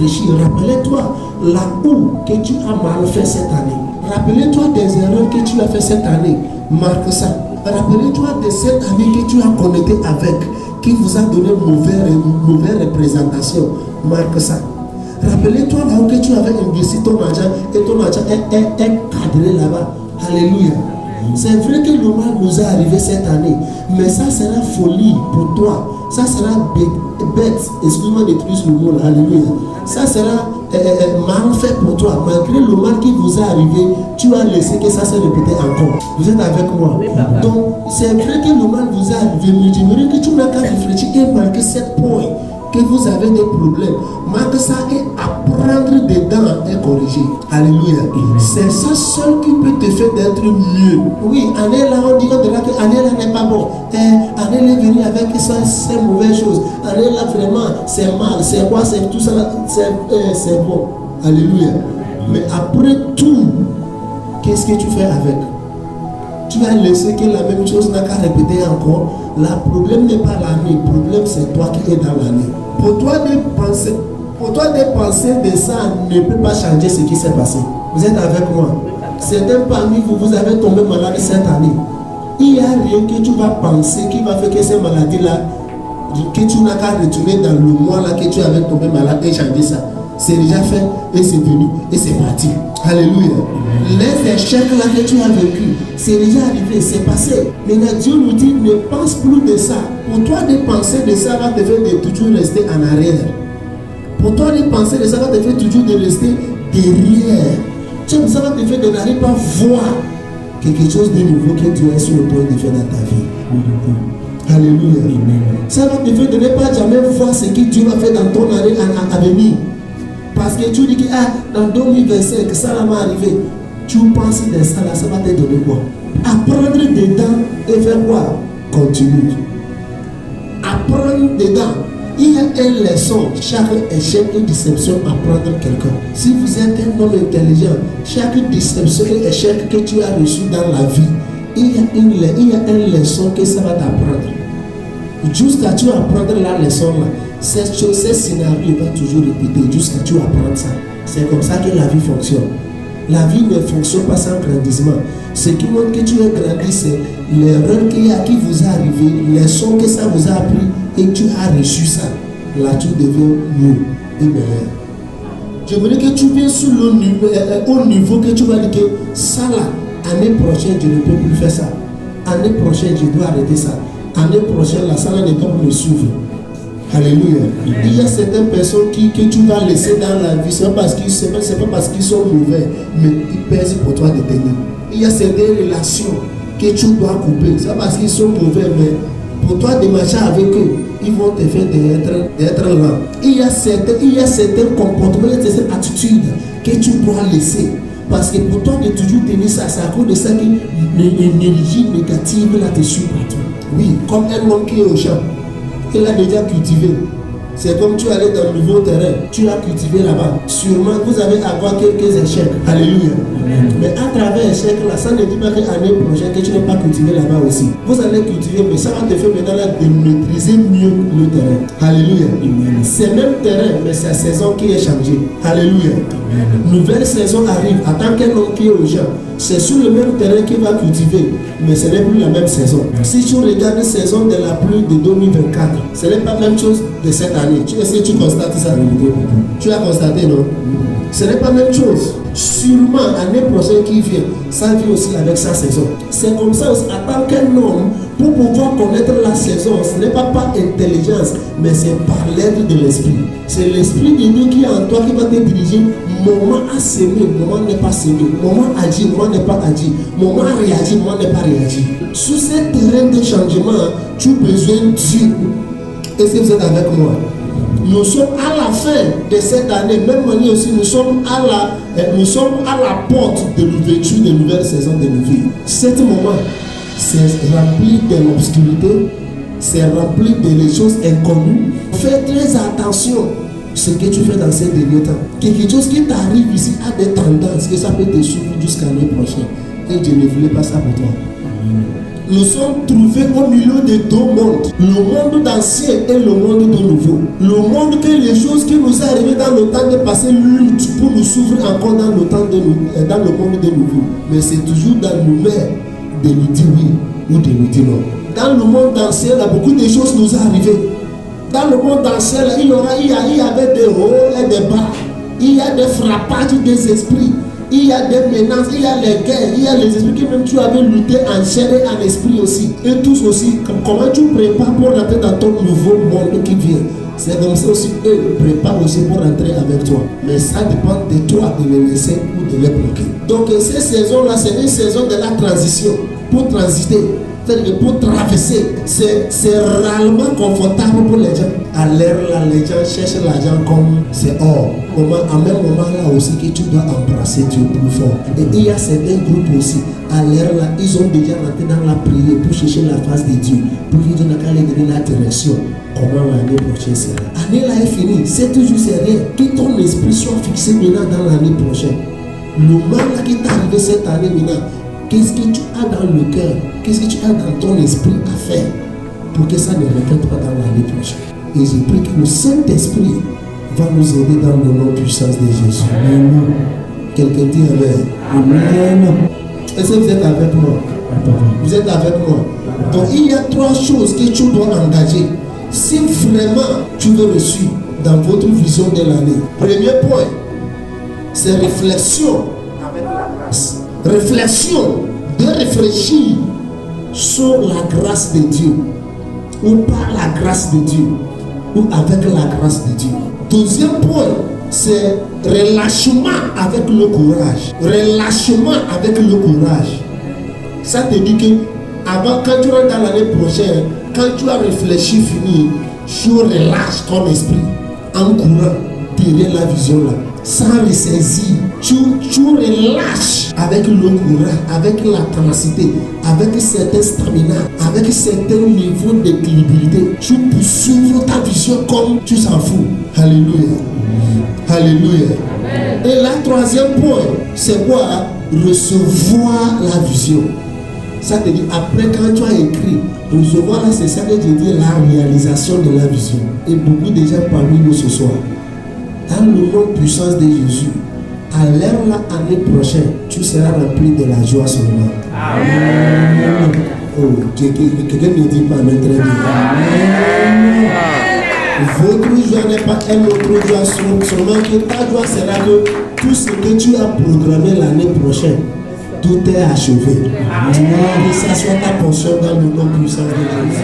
réfléchir. Rappelez-toi là où que tu as mal fait cette année. Rappelez-toi des erreurs que tu as fait cette année. Marque ça. Rappelez-toi de cette année que tu as connecté avec, qui vous a donné une mauvaise représentation. Marque ça. Rappelez-toi là où que tu avais investi ton argent et ton argent est cadré là-bas. Alléluia. C'est vrai que le mal nous est arrivé cette année, mais ça sera folie pour toi. Ça sera bête, excuse-moi d'utiliser le mot, alléluia. Ça sera mal fait pour toi. Malgré le mal qui vous est arrivé, tu as laissé que ça se répète encore. Vous êtes avec moi? Oui, donc, c'est vrai que le mal vous est arrivé, mais j'aimerais que tu n'as qu'à réfléchir et marquer 7 points. Que vous avez des problèmes, marque ça et apprendre dedans et corriger. Alléluia. C'est ça seul qui peut te faire d'être mieux. Oui, année là, on dira que année là n'est pas bon. Année est venue avec ces mauvaises choses. Année là, vraiment, c'est mal. C'est quoi? C'est tout ça là. C'est bon. Alléluia. Mais après tout, qu'est-ce que tu fais avec? Tu vas laisser que la même chose n'a qu'à répéter encore. Le problème n'est pas l'année, le problème c'est toi qui es dans l'année. Pour toi de penser de ça ne peut pas changer ce qui s'est passé. Vous êtes avec moi? Certains parmi vous, vous avez tombé malade cette année. Il n'y a rien que tu vas penser qui va faire que ces maladies-là, que tu n'as qu'à retourner dans le mois là que tu avais tombé malade et changer ça. C'est déjà fait et c'est venu et c'est parti. Alléluia. Les échecs là que tu as vécu, c'est déjà arrivé, c'est passé. Maintenant Dieu nous dit, ne pense plus de ça. Pour toi de penser de ça va te faire de toujours rester en arrière. Pour toi de penser de ça va te faire toujours de rester derrière. Ça va te faire de n'arriver pas voir quelque chose de nouveau que Dieu est sur le point de faire dans ta vie. Alléluia. Ça va te faire de ne pas jamais voir ce que Dieu va faire dans ton année à venir. Parce que tu dis que dans 2025, ça va arriver. Tu penses de ça, là, ça va te donner quoi? Apprendre dedans et faire quoi? Continue. Apprendre dedans. Il y a une leçon. Chaque échec et déception apprendre quelqu'un. Si vous êtes un homme intelligent, chaque déception et échec que tu as reçu dans la vie, il y a une leçon que ça va t'apprendre. Jusqu'à tu apprendre la leçon là, cette chose, ce scénario va toujours répéter jusqu'à tu apprends ça. C'est comme ça que la vie fonctionne. La vie ne fonctionne pas sans grandissement. Ce qui montre que tu es grandi, c'est l'erreur qui vous est arrivée, les leçons que ça vous a appris et que tu as reçu ça. Là, tu deviens mieux et meilleur. J'aimerais que tu viennes sur au niveau que tu vas dire que ça là, année prochaine, je ne peux plus faire ça. Année prochaine, je dois arrêter ça. Année prochaine, la salle ne doit me suivre. Alléluia. Il y a certaines personnes que tu vas laisser dans la vie, c'est pas parce qu'ils sont mauvais, mais ils pèsent pour toi de tenir. Il y a certaines relations que tu dois couper, c'est pas parce qu'ils sont mauvais, mais pour toi de marcher avec eux, ils vont te faire d'être lent. Il y a certains comportements, certaines attitudes que tu dois laisser. Parce que pour toi de toujours tenir ça, c'est à cause de ça que l'énergie négative là te suit partout. Oui, comme un homme qui est au champ, il a déjà cultivé. C'est comme tu allais dans le nouveau terrain, tu as cultivé là-bas. Sûrement, vous allez avoir quelques échecs. Alléluia. Mais à travers l'échec là, ça ne dit pas que l'année prochaine que tu n'as pas cultivé là-bas aussi. Vous allez cultiver, mais ça va te faire maintenant là, de maîtriser mieux le terrain. Alléluia. C'est le même terrain, mais c'est la saison qui est changée. Alléluia. Nouvelle saison arrive. En tant qu'un homme qui est au champ, c'est sur le même terrain qu'il va cultiver, mais ce n'est plus la même saison. Si tu regardes la saison de la pluie de 2024, ce n'est pas la même chose de cette année. Est-ce que tu constates ça? Tu as constaté, non? Ce n'est pas la même chose. Sûrement, l'année prochaine qui vient, ça vient aussi avec sa saison. C'est comme ça aussi, en tant qu'un homme, pour pouvoir connaître la saison, ce n'est pas par intelligence, mais c'est par l'aide de l'esprit. C'est l'esprit de Dieu qui est en toi qui va te diriger. Moment à s'aimer, moment n'est pas s'aimer. Moment à agir, moment n'est pas agir. Moment à réagir, moment n'est pas réagir. Sur ce terrain de changement, tu as besoin de Dieu. Est-ce que vous êtes avec moi? Nous sommes à la fin de cette année, même manière aussi, nous sommes à la porte de l'ouverture de nouvelles saisons de nos vies. Cet moment, c'est rempli de l'obscurité, c'est rempli de choses inconnues. Fais très attention à ce que tu fais dans ces derniers temps. Quelque chose qui t'arrive ici a des tendances que ça peut te suivre jusqu'à l'année prochaine. Et je ne voulais pas ça pour toi. Nous sommes trouvés au milieu de deux mondes. Le monde d'ancien et le monde de nouveau. Le monde que les choses qui nous sont arrivées dans le temps de passé luttent pour nous s'ouvrir encore dans le monde de nouveau. Mais c'est toujours dans nous-mêmes de nous dire oui ou de nous dire non. Dans le monde ancien, là, beaucoup de choses nous sont arrivées. Dans le monde ancien, là, il y avait des hauts et des bas. Il y a des frappages des esprits. Il y a des menaces, il y a les guerres, il y a les esprits que même tu avais lutté en chair et en esprit aussi. Et tous aussi, comment tu prépares pour rentrer dans ton nouveau monde qui vient. C'est comme ça aussi eux préparent aussi pour rentrer avec toi. Mais ça dépend de toi de les laisser ou de les bloquer. Donc ces saisons-là, c'est une saison de la transition. Pour transiter, c'est-à-dire pour traverser, c'est réellement confortable pour les gens. À l'heure là, les gens cherchent l'argent comme c'est or. À même moment là aussi que tu dois embrasser Dieu plus fort. Et il y a certains groupes aussi, à l'heure là, ils ont déjà rentré dans la prière pour chercher la face de Dieu, pour qu'ils donnent à donner la direction. Comment l'année prochaine sera. L'année là est finie, c'est toujours rien. Que ton esprit soit fixé maintenant dans l'année prochaine. Le mal là qui t'est arrivé cette année maintenant, qu'est-ce que tu as dans le cœur? Qu'est-ce que tu as dans ton esprit à faire pour que ça ne répète pas dans l'année prochaine? Et je prie que le Saint-Esprit va nous aider dans le nom puissance de Jésus. Amen. Quelqu'un dit Amen. Amen. Est-ce que vous êtes avec moi? Vous êtes avec moi? Donc il y a trois choses que tu dois engager si vraiment tu veux le suivre dans votre vision de l'année. Premier point, c'est réflexion avec la grâce. Réflexion, de réfléchir sur la grâce de Dieu ou par la grâce de Dieu ou avec la grâce de Dieu. Deuxième point, c'est relâchement avec le courage. Relâchement avec le courage. Ça te dit que avant, quand tu rentres dans l'année prochaine, quand tu as réfléchi, fini, tu relâches ton esprit en courant derrière la vision là. Sans ressaisir, tu relâches avec le courage, avec la ténacité, avec certains stamina, avec certains niveaux d'équilibrité. Tu peux suivre ta vision comme tu s'en fous. Alléluia. Alléluia. Et la troisième point, c'est quoi? Recevoir la vision. Ça te dit, après quand tu as écrit, recevoir là, c'est ça que je dis, la réalisation de la vision. Et beaucoup de gens parmi nous ce soir, dans le nom de puissance de Jésus, à l'heure l'année prochaine, tu seras rempli de la joie seulement. Amen. Oh, quelqu'un ne dit pas Amen très bien. Amen. Votre joie n'est pas une autre joie, seulement que ta joie sera que tout ce que tu as programmé l'année prochaine, tout est achevé. Amen. Que ça soit ta portion dans le nom puissant de Jésus.